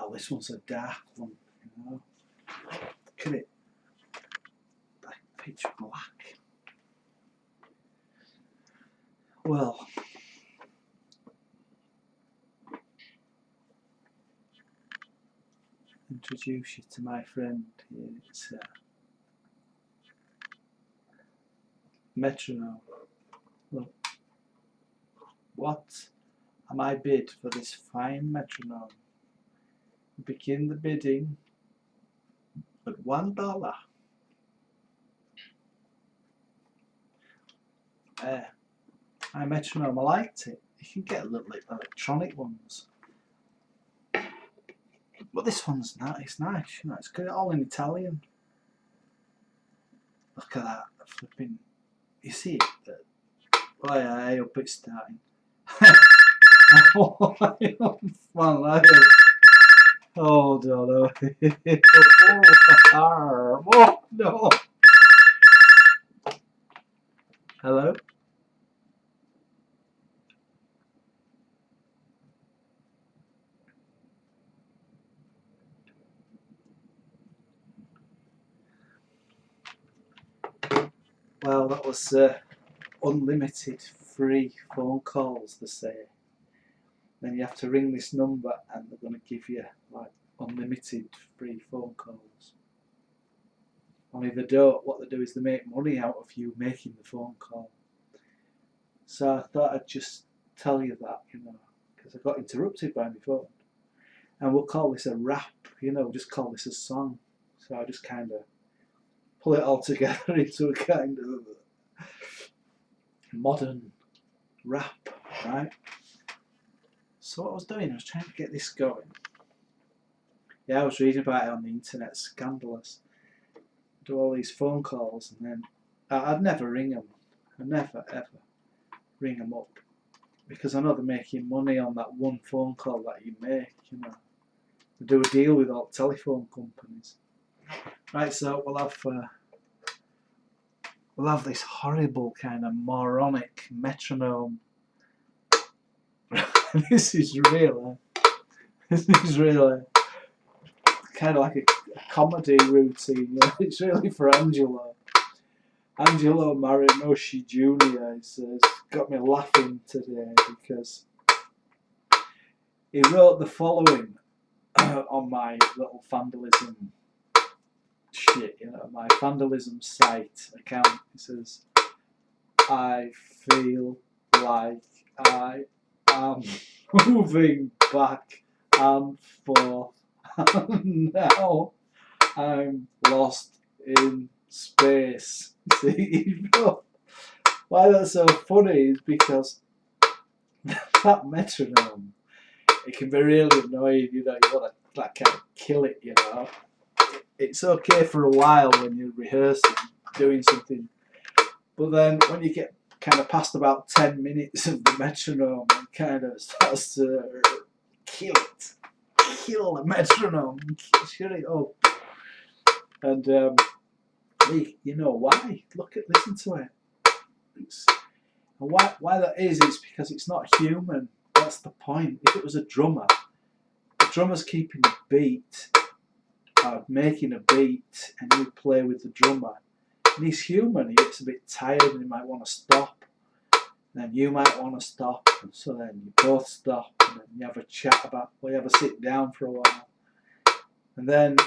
Well, this one's a dark one, you know. Look at it. Like pitch black. Well, introduce you to my friend here. It's Metronome. Look. What am I bid for this fine metronome? Begin the bidding at $1. My metronome, I liked it. You can get little electronic ones, but this one's nice. It's nice, you know. It's got it all in Italian. Look at that, flipping. You see it? Oh yeah, I hope it's starting. Oh, hold on. Oh no. Hello? Well, that was unlimited free phone calls, they say. Then you have to ring this number and they're going to give you like unlimited free phone calls. Only they don't. What they do is they make money out of you making the phone call. So I thought I'd just tell you that, you know, because I got interrupted by my phone. And we'll call this a rap, you know, just call this a song. So I just kind of pull it all together into a kind of modern rap, right? So what I was doing, I was trying to get this going. Yeah, I was reading about it on the internet, scandalous. Do all these phone calls and then I'd never ring them. I'd never ever ring them up because I know they're making money on that one phone call that you make, you know. They do a deal with all telephone companies. Right, so we'll have this horrible kind of moronic metronome. This is really kind of like a comedy routine. You know? It's really for Angelo. Angelo Marinoshi Jr. has got me laughing today because he wrote the following on my little vandalism shit, you know, my vandalism site account. He says, I feel like I am moving back and forth and now I'm lost in space. See, why that's so funny is because that metronome, it can be really annoying, you know, you want to like kind of kill it, you know. It's okay for a while when you're rehearsing, doing something, but then when you get kind of past about 10 minutes of the metronome, it kind of starts to kill the metronome, shut it up. And you know why? Listen to it. And why that is because it's not human. That's the point. If it was a drummer, the drummer's keeping a beat, making a beat, and you play with the drummer. And he's human. He gets a bit tired, and he might want to stop. And then you might want to stop, and so then you both stop, and then you have a chat you have a sit down for a while, and then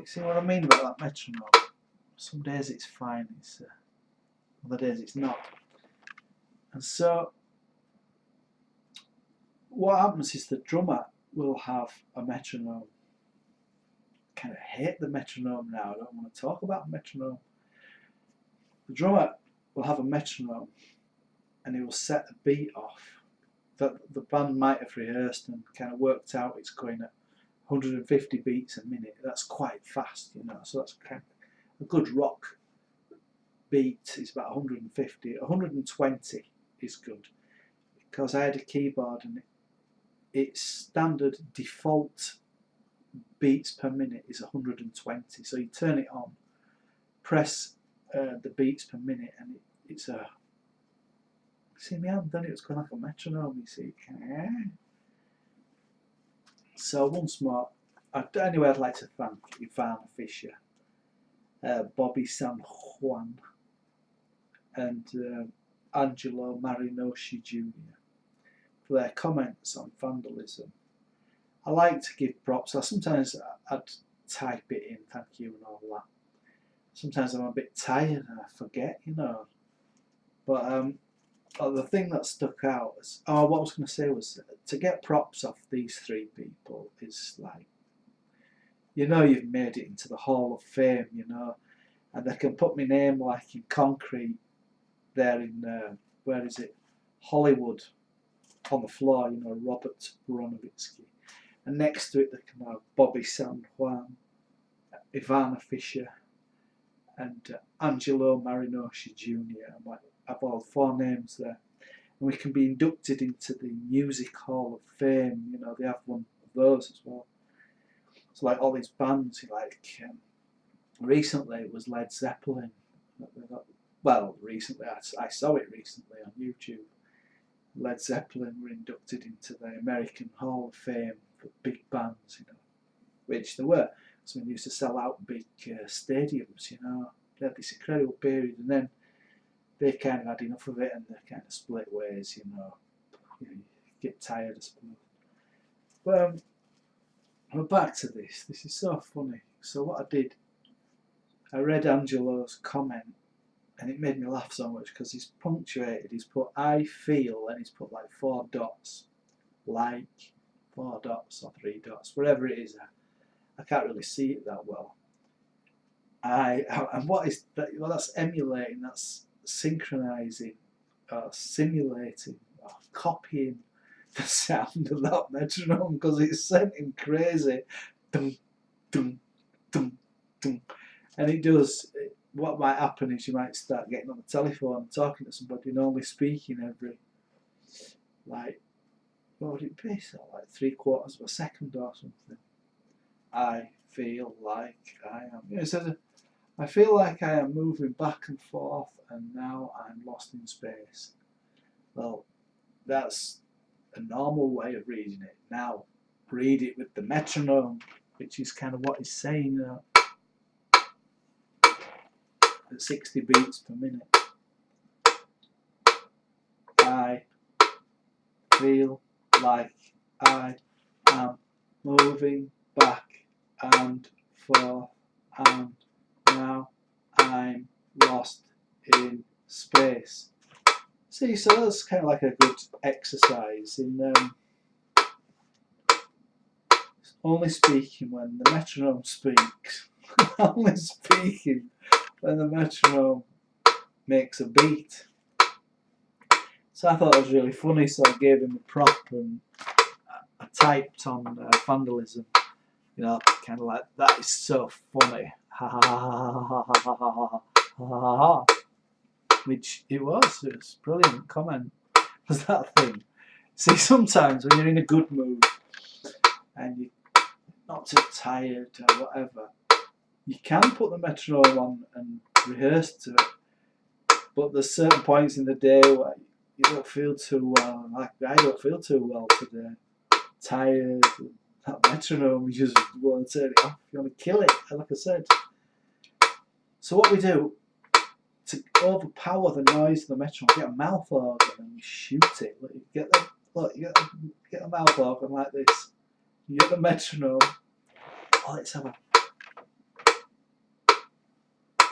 see what I mean about that metronome. Some days it's fine, other days it's not. And so what happens is the drummer will have a metronome. I kind of hate the metronome now. I don't want to talk about metronome. The drummer will have a metronome and he will set a beat off that the band might have rehearsed and kind of worked out it's going at 150 beats a minute. That's quite fast, you know. So that's kind of a good rock beat is about 150. 120 is good because I had a keyboard and its standard default beats per minute is 120. So you turn it on, press the beats per minute, and it's a. See, me, I haven't done it. It's going like a metronome. You see, So once more, anyway, I'd like to thank Ivana Fisher, Bobby San Juan, and Angelo Marinoshi Jr. for their comments on vandalism. I like to give props. Sometimes I'd type it in, thank you and all that. Sometimes I'm a bit tired and I forget, you know. But the thing that stuck out is, what I was going to say was, to get props off these three people is like, you know, you've made it into the Hall of Fame, you know, and they can put my name like in concrete there in, where is it, Hollywood, on the floor, you know, Robert Boronovitsky. And next to it they can have Bobby San Juan, Ivana Fisher, and Angelo Marinoshi Jr. And like, have all 4 names there. And we can be inducted into the Music Hall of Fame, you know, they have one of those as well. So like all these bands, like recently it was Led Zeppelin. Well, recently, I saw it recently on YouTube. Led Zeppelin were inducted into the American Hall of Fame for big bands, you know, which they were. So we used to sell out big stadiums, you know. They had this incredible period, and then they kind of had enough of it and they kind of split ways, you know. You get tired, I suppose. But we're back to this. This is so funny. So what I did, I read Angelo's comment and it made me laugh so much because he's punctuated. He's put I feel and he's put like 4 dots. Like 4 dots or 3 dots, whatever it is. I can't really see it that well. And what is that? Well, that's emulating, that's synchronizing, or simulating, or copying the sound of that metronome, because it's sending crazy. Dum, dum, dum, dum. And it does. What might happen is you might start getting on the telephone and talking to somebody and only speaking every, like, what would it be? So like 3/4 of a second or something. I feel like I am. You know, it says, I feel like I am moving back and forth and now I'm lost in space. Well, that's a normal way of reading it. Now, read it with the metronome, which is kind of what he's saying at 60 beats per minute. I feel like I am moving back and forth and now I'm lost in space. See, so that's kind of like a good exercise in only speaking when the metronome speaks. Only speaking when the metronome makes a beat. So I thought it was really funny, so I gave him a prop and I typed on vandalism. You know, kind of like, that is so funny. Ha ha ha ha ha ha ha ha ha. Which it was brilliant comment. Was that thing? See, sometimes when you're in a good mood and you're not too tired or whatever, you can put the metronome on and rehearse to it. But there's certain points in the day where you don't feel too well. Like I don't feel too well today. Tired. That metronome, you just want to turn it off. You want to kill it, like I said. So what we do, to overpower the noise of the metronome, get a mouth organ and you shoot it. Look, you get a mouth organ like this. You get the metronome. Oh, let's have a.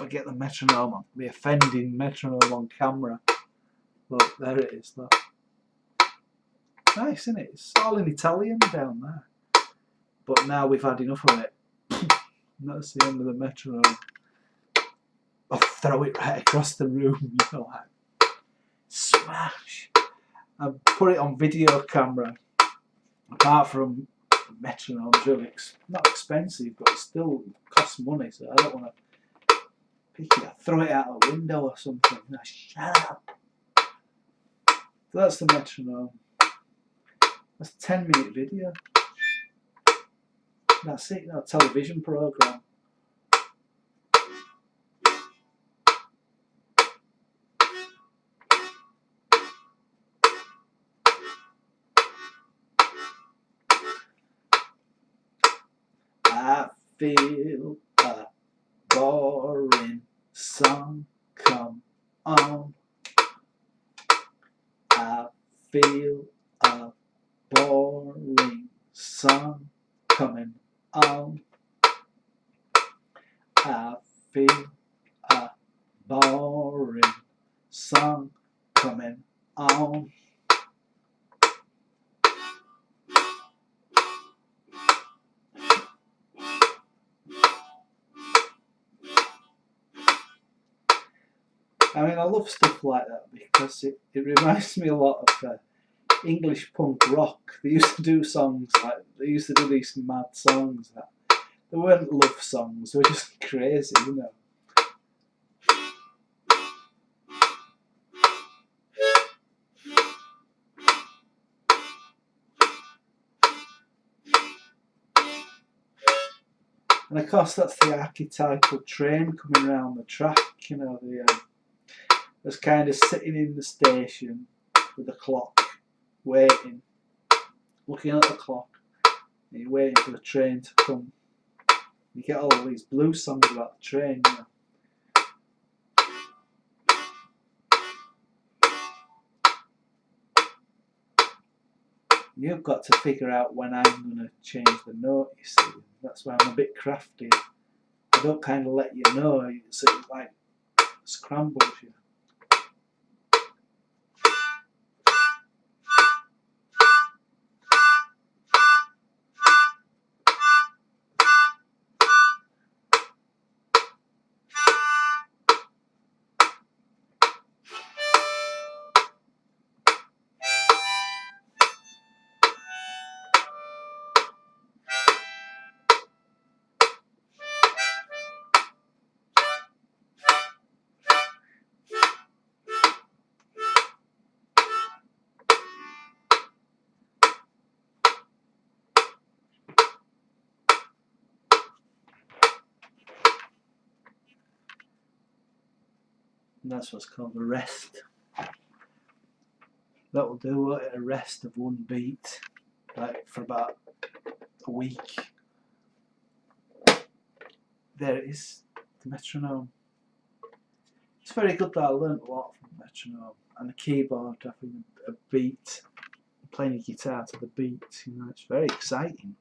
We'll get the metronome on. The offending metronome on camera. Look, there it is. Look. Nice, isn't it? It's all in Italian down there. But now we've had enough of it. That's the end of the metronome. I'll throw it right across the room, you know, like smash. I put it on video camera. Apart from the metronome's really not expensive, but it still costs money, so I don't want to pick it up, throw it out the window or something. No, shut up. So that's the metronome. That's a 10-minute video. That's it, a television programme. I feel a boring song come on. I feel a boring song coming on. I feel a boring song coming on. I mean, I love stuff like that because it reminds me a lot of English punk rock. They used to do songs like, they used to do these mad songs that they weren't love songs, they were just crazy, you know. And of course, that's the archetypal train coming around the track, you know, that's kind of sitting in the station with the clock, waiting, looking at the clock, and you're waiting for the train to come. You get all these blues songs about the train, you know. You've got to figure out when I'm going to change the note, you see. That's why I'm a bit crafty. I don't kind of let you know, it's like scrambles you. And that's what's called a rest. That will do a rest of one beat, like for about a week. There it is, the metronome. It's very good that I learnt a lot from the metronome and the keyboard, having a beat, playing a guitar to the beat. You know, it's very exciting.